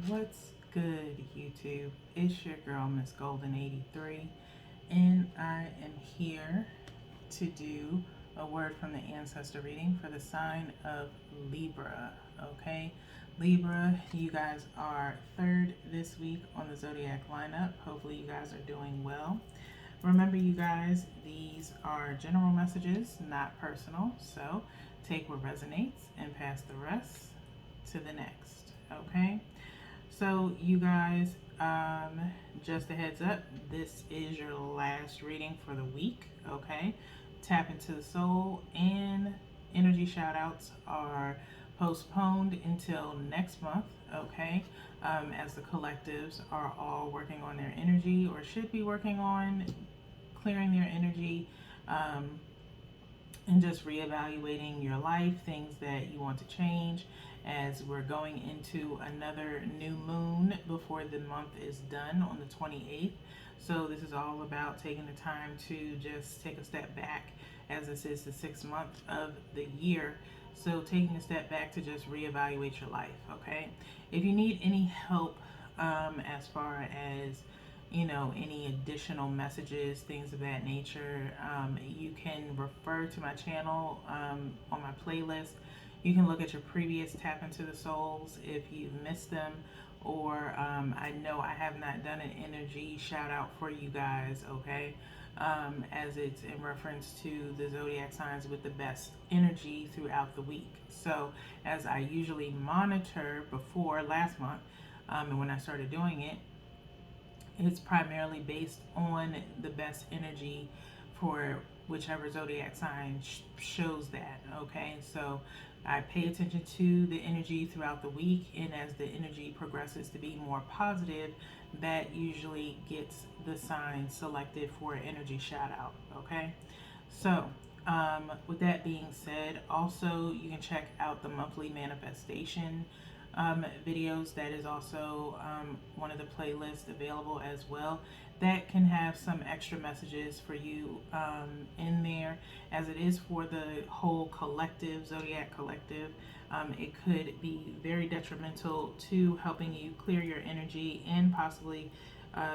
What's good, YouTube? It's your girl, Miss Golden 83, and I am here to do a word from the ancestor reading for the sign of Libra. Okay, Libra, you guys are third this week on the zodiac lineup. Hopefully, you guys are doing well. Remember, you guys, these are general messages, not personal. So take what resonates and pass the rest to the next. Okay. So, you guys, just a heads up, this is your last reading for the week, okay? Tap into the soul, and energy shout outs are postponed until next month, okay? As the collectives are all working on their energy or should be working on clearing their energy. And just reevaluating your life, things that you want to change, as we're going into another new moon before the month is done on the 28th. So, this is all about taking the time to just take a step back, as this is the 6th month of the year. So, taking a step back to just reevaluate your life, okay? If you need any help as far as any additional messages, things of that nature, you can refer to my channel on my playlist. You can look at your previous Tap into the Souls if you've missed them, or I know I have not done an energy shout out for you guys, okay? As it's in reference to the zodiac signs with the best energy throughout the week. So, as I usually monitor before last month, and when I started doing it, it's primarily based on the best energy for whichever zodiac sign shows that. Okay, so I pay attention to the energy throughout the week, and as the energy progresses to be more positive, that usually gets the sign selected for an energy shout out. Okay, so with that being said, also you can check out the monthly manifestation videos. That is also one of the playlists available as well. That can have some extra messages for you in there, as it is for the whole collective, zodiac collective. It could be very detrimental to helping you clear your energy and possibly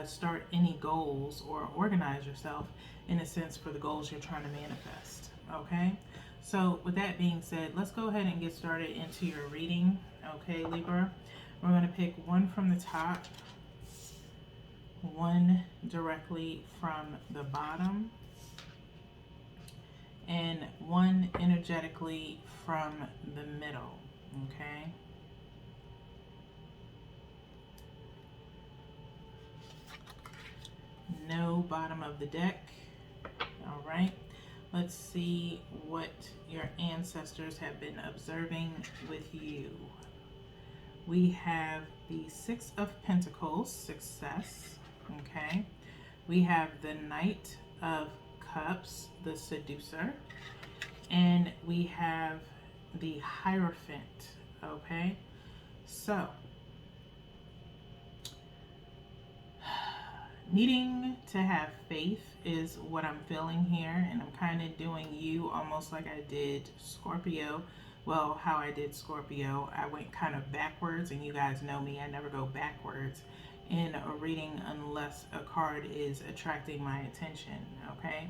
start any goals or organize yourself in a sense for the goals you're trying to manifest. Okay, so with that being said, let's go ahead and get started into your reading. Okay, Libra, we're going to pick one from the top, one directly from the bottom, and one energetically from the middle. Okay, no bottom of the deck. All right, let's see what your ancestors have been observing with you. We have the Six of Pentacles, success. Okay, we have the Knight of Cups, the seducer, and we have the Hierophant. Okay, so needing to have faith is what I'm feeling here, and I'm kind of doing you almost like I did Scorpio. Well, how I did Scorpio, I went kind of backwards, and you guys know me, I never go backwards in a reading unless a card is attracting my attention, okay?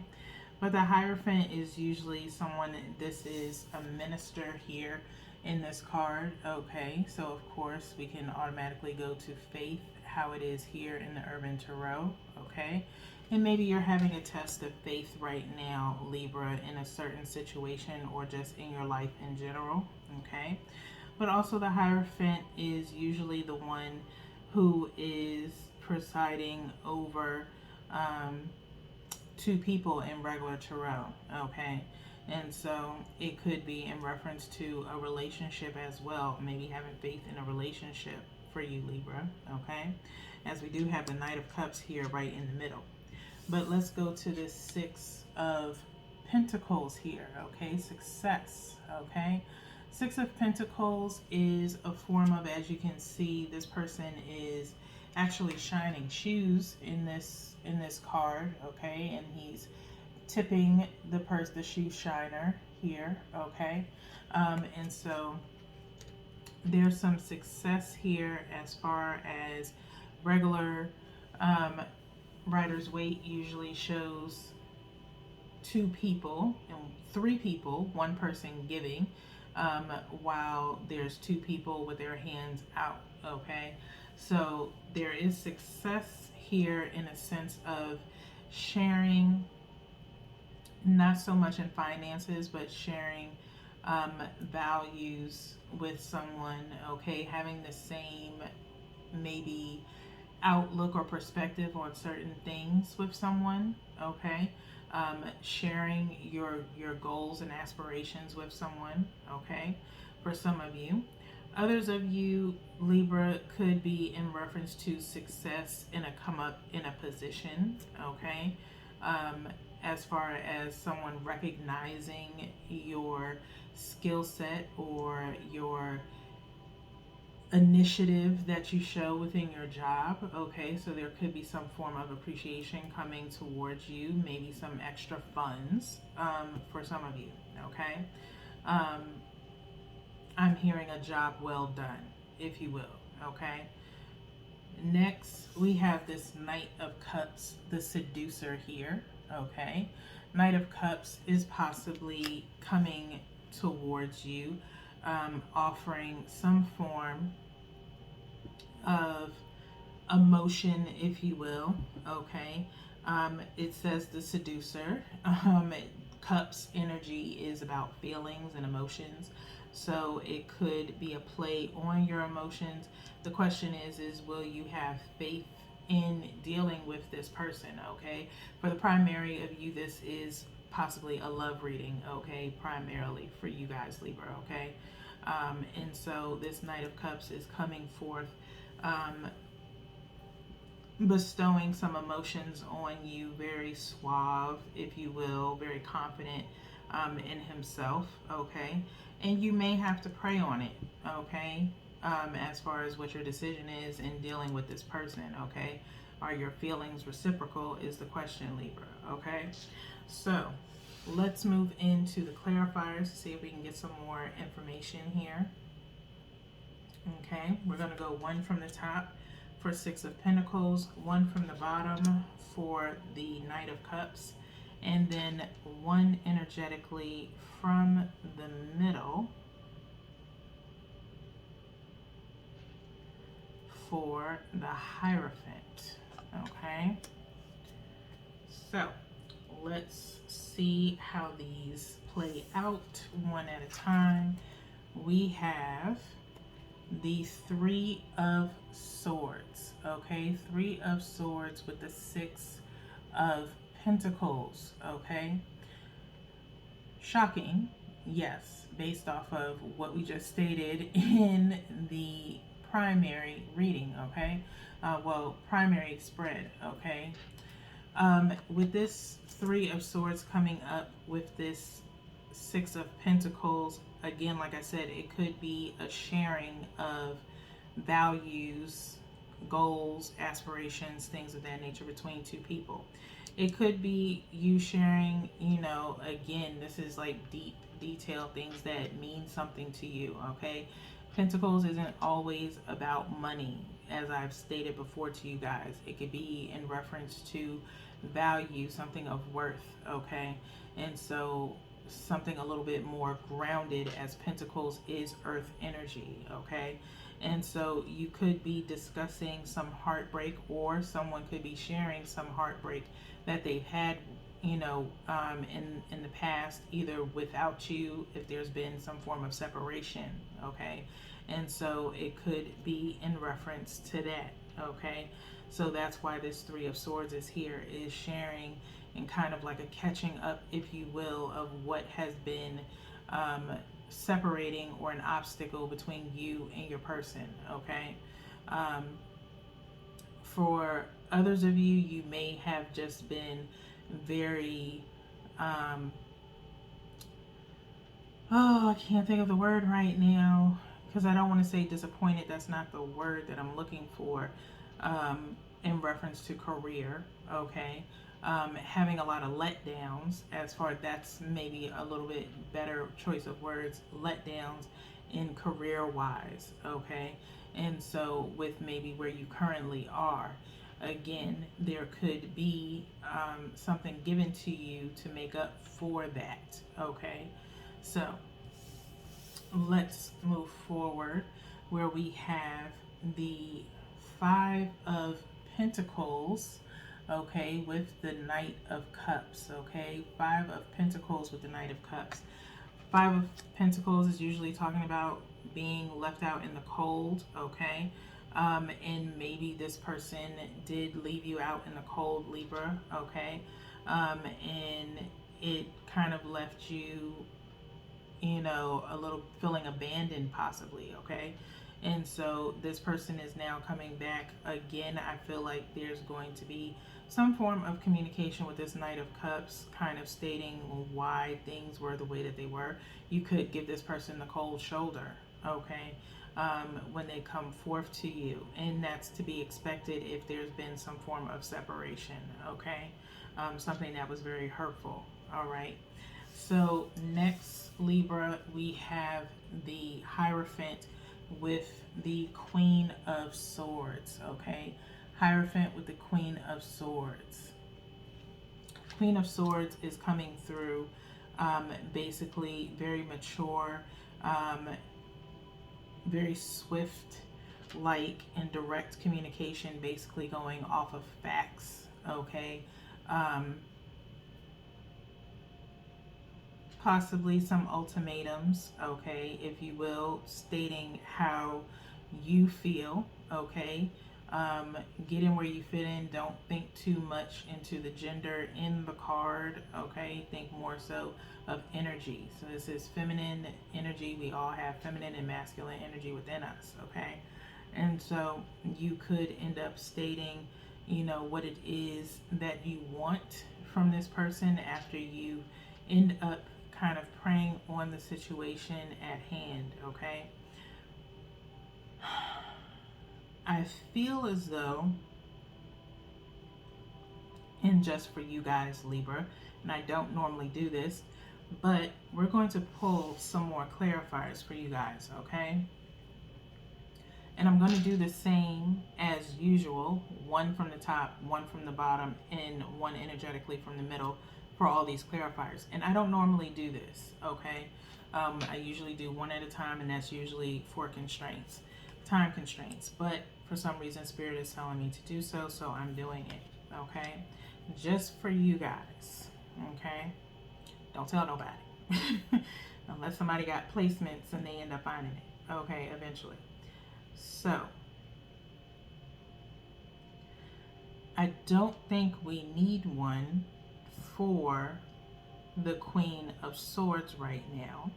But the Hierophant is usually someone, this is a minister here in this card, okay? So, of course, we can automatically go to faith, how it is here in the Urban Tarot, okay? And maybe you're having a test of faith right now, Libra, in a certain situation or just in your life in general, okay? But also the Hierophant is usually the one who is presiding over two people in regular tarot, okay? And so it could be in reference to a relationship as well, maybe having faith in a relationship for you, Libra, okay? As we do have the Knight of Cups here right in the middle. But let's go to the Six of Pentacles here, okay? Success, okay? Six of Pentacles is a form of, as you can see, this person is actually shining shoes in this card, okay? And he's tipping the shoe shiner here, okay? And so there's some success here as far as regular um, Rider's Waite usually shows two people and three people, one person giving, while there's two people with their hands out. Okay, so there is success here in a sense of sharing, not so much in finances, but sharing values with someone. Okay, having the same maybe outlook or perspective on certain things with someone. Okay, sharing your goals and aspirations with someone. Okay, for some of you. Others of you, Libra, could be in reference to success in a come up in a position. Okay, um, as far as someone recognizing your skill set or your initiative that you show within your job. Okay, so there could be some form of appreciation coming towards you, maybe some extra funds for some of you. Okay, um, I'm hearing a job well done, if you will. Okay, next we have this Knight of Cups, the seducer here. Okay, Knight of Cups is possibly coming towards you, offering some form of emotion, if you will. Okay, it says the seducer. Cups energy is about feelings and emotions, so it could be a play on your emotions. The question is will you have faith in dealing with this person? Okay, for the primary of you, this is possibly a love reading. Okay, primarily for you guys, Libra. Okay, and so this Knight of Cups is coming forth, um, bestowing some emotions on you, very suave, if you will, very confident in himself. Okay, and you may have to pray on it. Okay, as far as what your decision is in dealing with this person. Okay, are your feelings reciprocal is the question, Libra. Okay, so let's move into the clarifiers to see if we can get some more information here. Okay, we're going to go one from the top for Six of Pentacles, one from the bottom for the Knight of Cups, and then one energetically from the middle for the Hierophant. Okay, so let's see how these play out one at a time. We have the Three of Swords. Okay, Three of Swords with the Six of Pentacles. Okay, shocking, yes, based off of what we just stated in the primary reading. Okay, well, primary spread. Okay, with this Three of Swords coming up with this Six of Pentacles, again, like I said, it could be a sharing of values, goals, aspirations, things of that nature between two people. It could be you sharing, again, this is like deep, detailed things that mean something to you. Okay, Pentacles isn't always about money, as I've stated before to you guys. It could be in reference to value, something of worth. Okay, and so something a little bit more grounded, as Pentacles is earth energy. Okay, and so you could be discussing some heartbreak, or someone could be sharing some heartbreak that they've had, in the past, either without you, if there's been some form of separation. Okay, and so it could be in reference to that. Okay, so that's why this Three of Swords is here, is sharing and kind of like a catching up, if you will, of what has been separating or an obstacle between you and your person. Okay, for others of you, you may have just been very I can't think of the word right now, because I don't want to say disappointed. That's not the word that I'm looking for, in reference to career. Okay, having a lot of letdowns, as far that's maybe a little bit better choice of words, letdowns in career wise, okay? And so, with maybe where you currently are, again, there could be something given to you to make up for that, okay? So, let's move forward where we have the Five of Pentacles, okay, with the Knight of Cups, okay? Five of Pentacles with the Knight of Cups. Five of Pentacles is usually talking about being left out in the cold, okay? And maybe this person did leave you out in the cold, Libra, okay? And it kind of left you, you know, a little feeling abandoned possibly, okay? And so this person is now coming back again. I feel like there's going to be some form of communication with this Knight of Cups, kind of stating why things were the way that they were. You could give this person the cold shoulder, okay, when they come forth to you. And that's to be expected if there's been some form of separation, okay? Something that was very hurtful, all right? So next, Libra, we have the Hierophant with the Queen of Swords, okay? Hierophant with the Queen of Swords. Queen of Swords is coming through basically very mature, very swift, like, and direct communication, basically going off of facts, okay? Possibly some ultimatums, okay, if you will, stating how you feel, okay? Get in where you fit in. Don't think too much into the gender in the card, okay? Think more so of energy. So this is feminine energy. We all have feminine and masculine energy within us, okay? And so you could end up stating, you know, what it is that you want from this person after you end up kind of praying on the situation at hand, okay? I feel as though, and just for you guys, Libra, and I don't normally do this, but we're going to pull some more clarifiers for you guys, okay? And I'm going to do the same as usual, one from the top, one from the bottom, and one energetically from the middle for all these clarifiers. And I don't normally do this, okay? I usually do one at a time, and that's usually for constraints, time constraints. But for some reason, Spirit is telling me to do so, so I'm doing it, okay? Just for you guys, okay? Don't tell nobody. Unless somebody got placements and they end up finding it, okay, eventually. So, I don't think we need one for the Queen of Swords right now.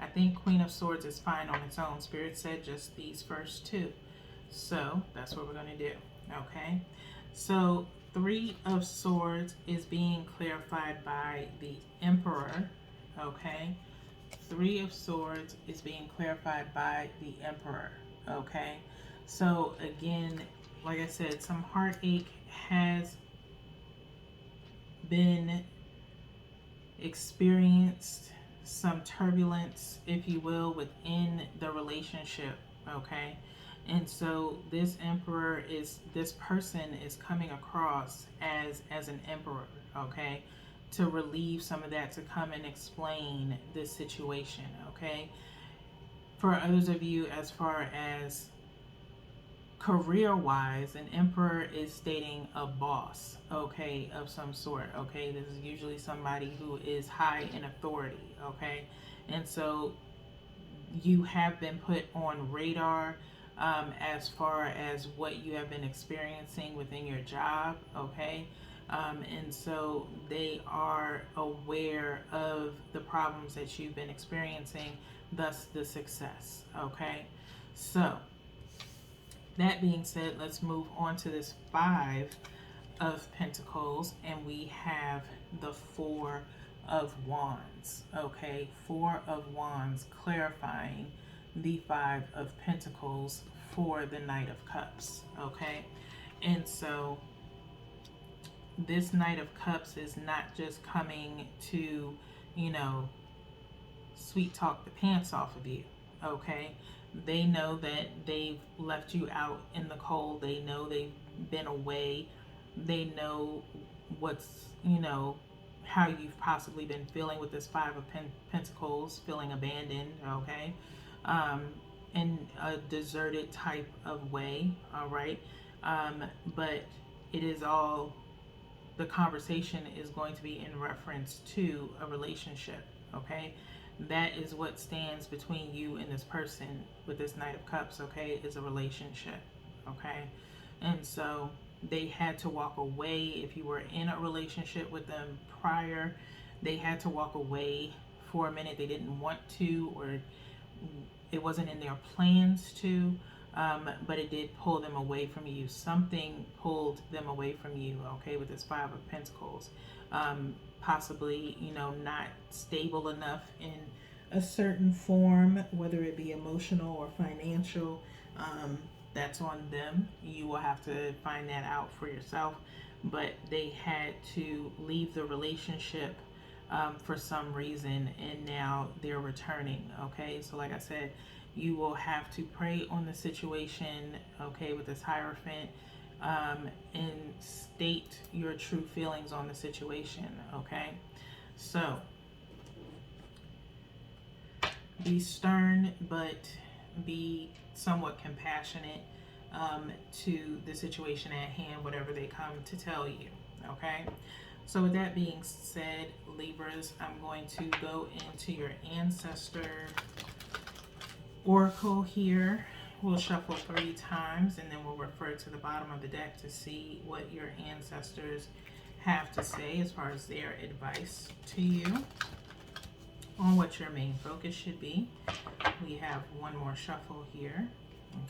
I think Queen of Swords is fine on its own. Spirit said just these first two. So, that's what we're going to do, okay? So, Three of Swords is being clarified by the Emperor, okay? Three of Swords is being clarified by the Emperor, okay? So again, like I said, some heartache has been experienced, some turbulence, if you will, within the relationship, okay? And so this emperor is, this person is coming across as an emperor, okay? To relieve some of that, to come and explain this situation, okay? For others of you, as far as career-wise, an emperor is stating a boss, okay, of some sort, okay? This is usually somebody who is high in authority, okay? And so you have been put on radar as far as what you have been experiencing within your job, okay? And so they are aware of the problems that you've been experiencing, thus the success, okay? So, that being said, let's move on to this Five of Pentacles, and we have the Four of Wands, okay? Four of Wands clarifying the Five of Pentacles for the Knight of Cups, okay? And so this Knight of Cups is not just coming to, you know, sweet talk the pants off of you, okay? They know that they've left you out in the cold. They know they've been away. They know what's, how you've possibly been feeling with this Five of Pentacles, feeling abandoned, okay? Um, in a deserted type of way, all right? But it is all, the conversation is going to be in reference to a relationship, okay? That is what stands between you and this person with this Knight of Cups, okay, is a relationship, okay? And so they had to walk away. If you were in a relationship with them prior, they had to walk away for a minute. They didn't want to, or it wasn't in their plans to, but it did pull them away from you. Something pulled them away from you, okay, with this Five of Pentacles. Possibly, not stable enough in a certain form, whether it be emotional or financial. That's on them. You will have to find that out for yourself. But they had to leave the relationship for some reason, and now they're returning, okay? So like I said, you will have to pray on the situation, okay, with this Hierophant, and state your true feelings on the situation, okay? So be stern, but be somewhat compassionate to the situation at hand, whatever they come to tell you, okay? So with that being said, Libras, I'm going to go into your ancestor oracle here. We'll shuffle 3 times, and then we'll refer to the bottom of the deck to see what your ancestors have to say as far as their advice to you on what your main focus should be. We have one more shuffle here,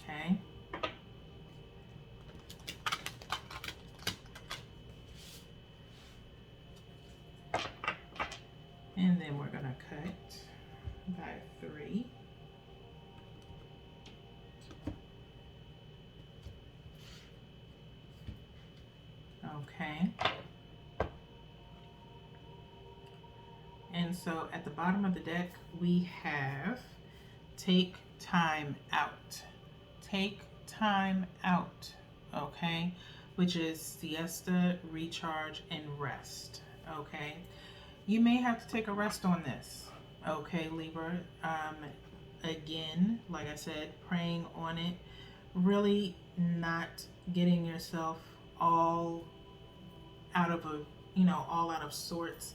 okay? And then we're going to cut by 3. Okay. And so at the bottom of the deck, we have take time out. Take time out, okay? Which is siesta, recharge, and rest, okay? You may have to take a rest on this, okay, Libra? Again, like I said, praying on it, really not getting yourself all out of all out of sorts,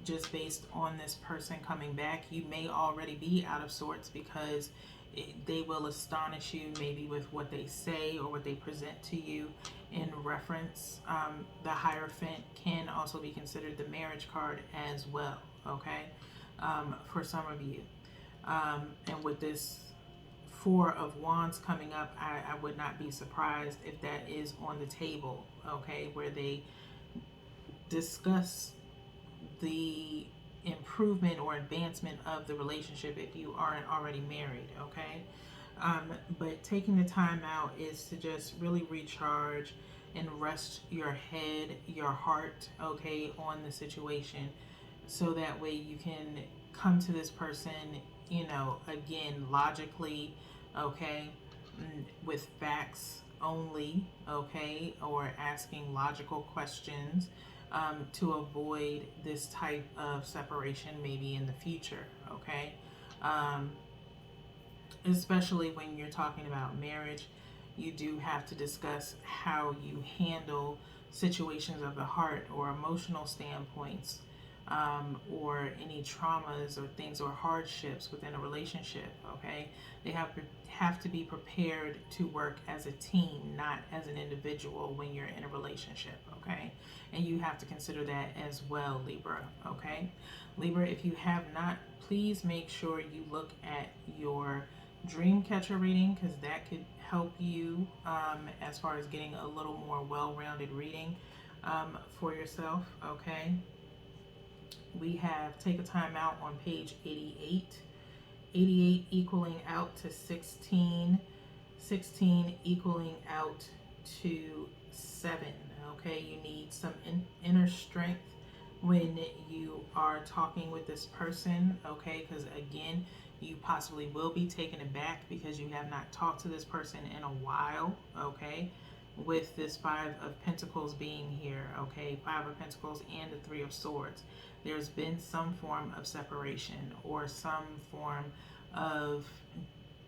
just based on this person coming back. You may already be out of sorts because they will astonish you maybe with what they say or what they present to you in reference. The Hierophant can also be considered the marriage card as well, okay, for some of you. And with this Four of Wands coming up, I would not be surprised if that is on the table, okay, where they discuss the improvement or advancement of the relationship if you aren't already married, okay? But taking the time out is to just really recharge and rest your head, your heart, okay, on the situation, so that way you can come to this person, again, logically, okay, with facts only, okay, or asking logical questions, to avoid this type of separation maybe in the future, okay? Especially when you're talking about marriage, you do have to discuss how you handle situations of the heart or emotional standpoints, or any traumas or things or hardships within a relationship, okay? They have to be prepared to work as a team, not as an individual when you're in a relationship, okay? And you have to consider that as well, Libra, okay? Libra, if you have not, please make sure you look at your dream catcher reading, because that could help you as far as getting a little more well-rounded reading for yourself, okay? We have take a time out on page 88. 88 equaling out to 16. 16 equaling out to 7. Okay, you need some inner strength when you are talking with this person, okay? Because again, you possibly will be taken aback because you have not talked to this person in a while, okay? With this Five of Pentacles being here, okay? Five of Pentacles and the Three of Swords. There's been some form of separation or some form of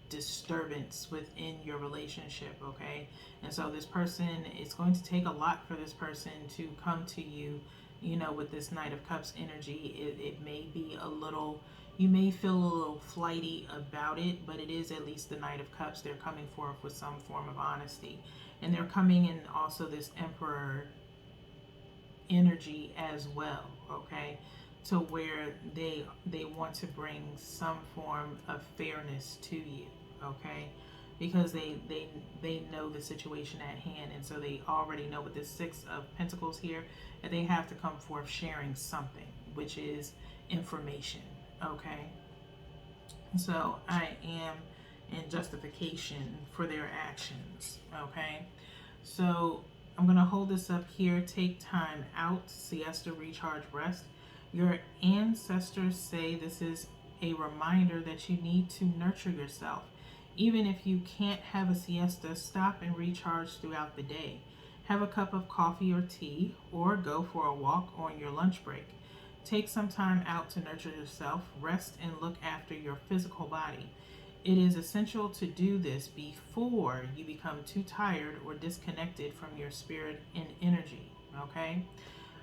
disturbance within your relationship, okay? And so this person, it's going to take a lot for this person to come to you, you know, with this Knight of Cups energy. It may be a little, you may feel a little flighty about it, but it is at least the Knight of Cups. They're coming forth with some form of honesty. And they're coming in also this Emperor energy as well, okay? To where they want to bring some form of fairness to you, okay? Because they know the situation at hand, and so they already know with the Six of Pentacles here that they have to come forth sharing something, which is information, okay? So I am in justification for their actions, okay? So I'm going to hold this up here. Take time out, siesta, recharge, rest. Your ancestors say this is a reminder that you need to nurture yourself. Even if you can't have a siesta, stop and recharge throughout the day. Have a cup of coffee or tea, or go for a walk on your lunch break. Take some time out to nurture yourself, rest, and look after your physical body. It is essential to do this before you become too tired or disconnected from your spirit and energy, okay?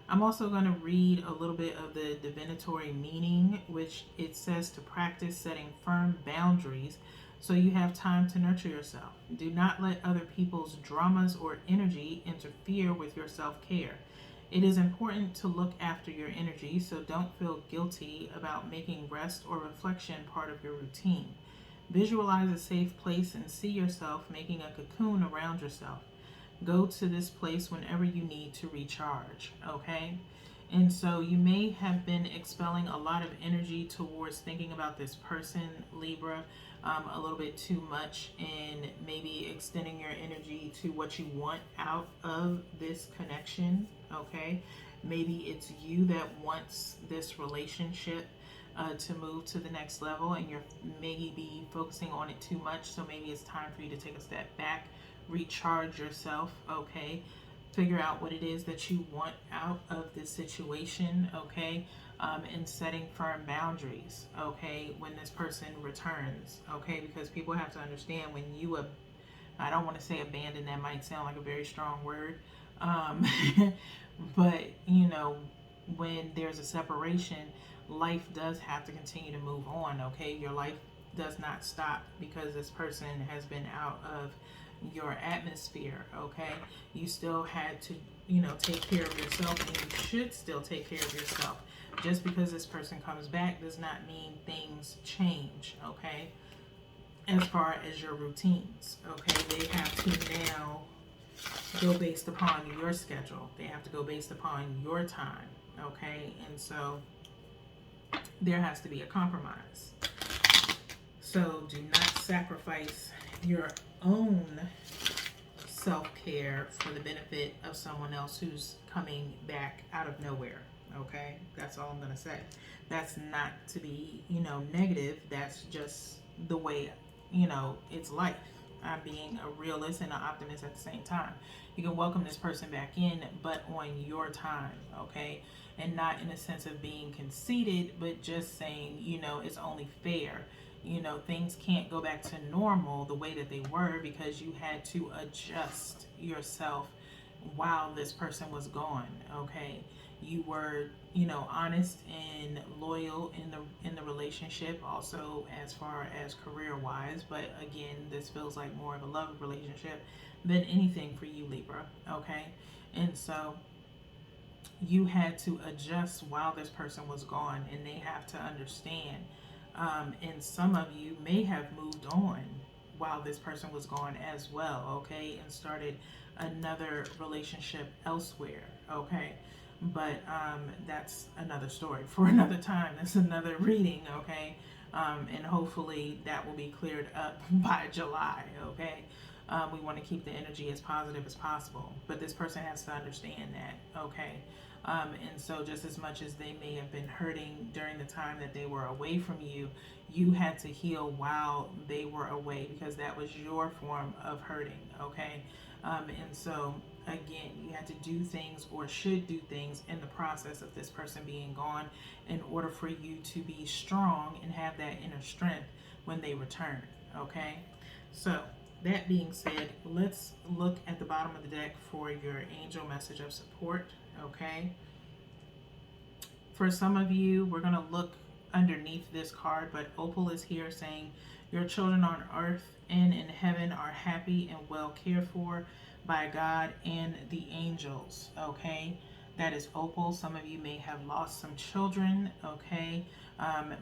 I'm also going to read a little bit of the divinatory meaning, which it says to practice setting firm boundaries so you have time to nurture yourself. Do not let other people's dramas or energy interfere with your self-care. It is important to look after your energy, so don't feel guilty about making rest or reflection part of your routine. Visualize a safe place and see yourself making a cocoon around yourself. Go to this place whenever you need to recharge, okay? And so you may have been expelling a lot of energy towards thinking about this person, Libra, a little bit too much, and maybe extending your energy to what you want out of this connection, okay? Maybe it's you that wants this relationship to move to the next level, and you're maybe focusing on it too much, so maybe it's time for you to take a step back, recharge yourself, okay? Figure out what it is that you want out of this situation, okay? And setting firm boundaries, okay, when this person returns, okay? Because people have to understand when you, I don't want to say abandon, that might sound like a very strong word, but, you know, when there's a separation, life does have to continue to move on, okay? Your life does not stop because this person has been out of your atmosphere, okay? You still had to, you know, take care of yourself, and you should still take care of yourself. Just because this person comes back does not mean things change, okay? As far as your routines, okay? They have to now go based upon your schedule. They have to go based upon your time, okay? And so there has to be a compromise. So do not sacrifice your own self-care for the benefit of someone else who's coming back out of nowhere, okay? That's all I'm going to say. That's not to be, you know, negative. That's just the way, you know, it's life. I'm being a realist and an optimist at the same time. You can welcome this person back in, but on your time, okay? And not in a sense of being conceited, but just saying, you know, it's only fair. You know, things can't go back to normal the way that they were because you had to adjust yourself while this person was gone, okay? You were, you know, honest and loyal in the relationship, also as far as career-wise, but again, this feels like more of a love relationship than anything for you, Libra, okay? And so you had to adjust while this person was gone, and they have to understand. And some of you may have moved on while this person was gone as well, okay, and started another relationship elsewhere, okay? But that's another story for another time. That's another reading, okay? And hopefully that will be cleared up by July, okay? We want to keep the energy as positive as possible, but this person has to understand that, okay? And so, just as much as they may have been hurting during the time that they were away from you, you had to heal while they were away because that was your form of hurting, okay? And so, again, you had to do things or should do things in the process of this person being gone in order for you to be strong and have that inner strength when they return, okay? So, that being said, let's look at the bottom of the deck for your angel message of support, okay? For some of you, we're going to look underneath this card, but Opal is here saying, your children on earth and in heaven are happy and well cared for by God and the angels, okay? That is Opal. Some of you may have lost some children, okay?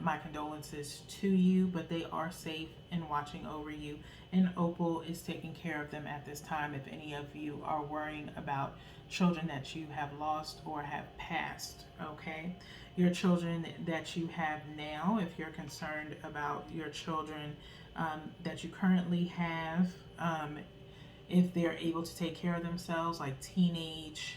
My condolences to you, but they are safe and watching over you. And Opal is taking care of them at this time if any of you are worrying about children that you have lost or have passed, okay? Your children that you have now, if you're concerned about your children that you currently have, if they're able to take care of themselves, like teenage,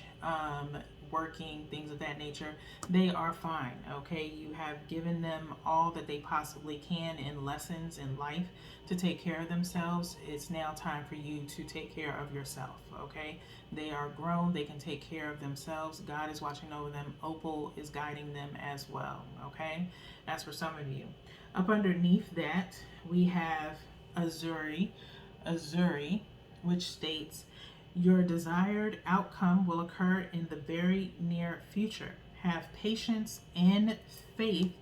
working, things of that nature, they are fine, okay? You have given them all that they possibly can in lessons in life to take care of themselves. It's now time for you to take care of yourself, okay? They are grown, they can take care of themselves. God is watching over them. Opal is guiding them as well, okay? That's for some of you. Up underneath that, we have Azuri, which states, your desired outcome will occur in the very near future. Have patience and faith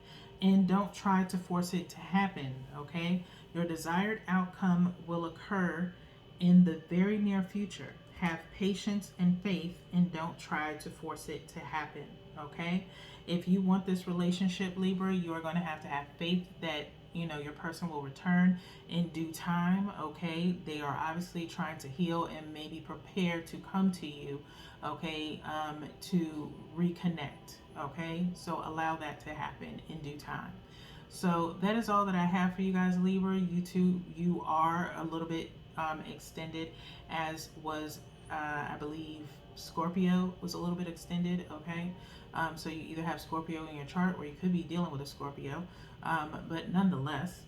and don't try to force it to happen, okay? Your desired outcome will occur in the very near future. Have patience and faith and don't try to force it to happen, okay? If you want this relationship, Libra, you are going to have faith that your person will return in due time, okay? They are obviously trying to heal and maybe prepare to come to you, okay, to reconnect, okay? So allow that to happen in due time. So that is all that I have for you guys, Libra. You are a little bit extended, as was, I believe, Scorpio was a little bit extended, okay? So you either have Scorpio in your chart or you could be dealing with a Scorpio. But nonetheless,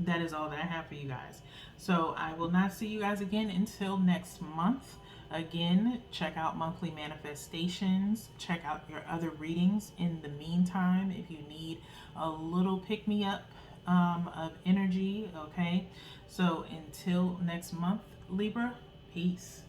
that is all that I have for you guys. So I will not see you guys again until next month. Again, check out monthly manifestations. Check out your other readings in the meantime if you need a little pick-me-up of energy, okay? So until next month, Libra, peace.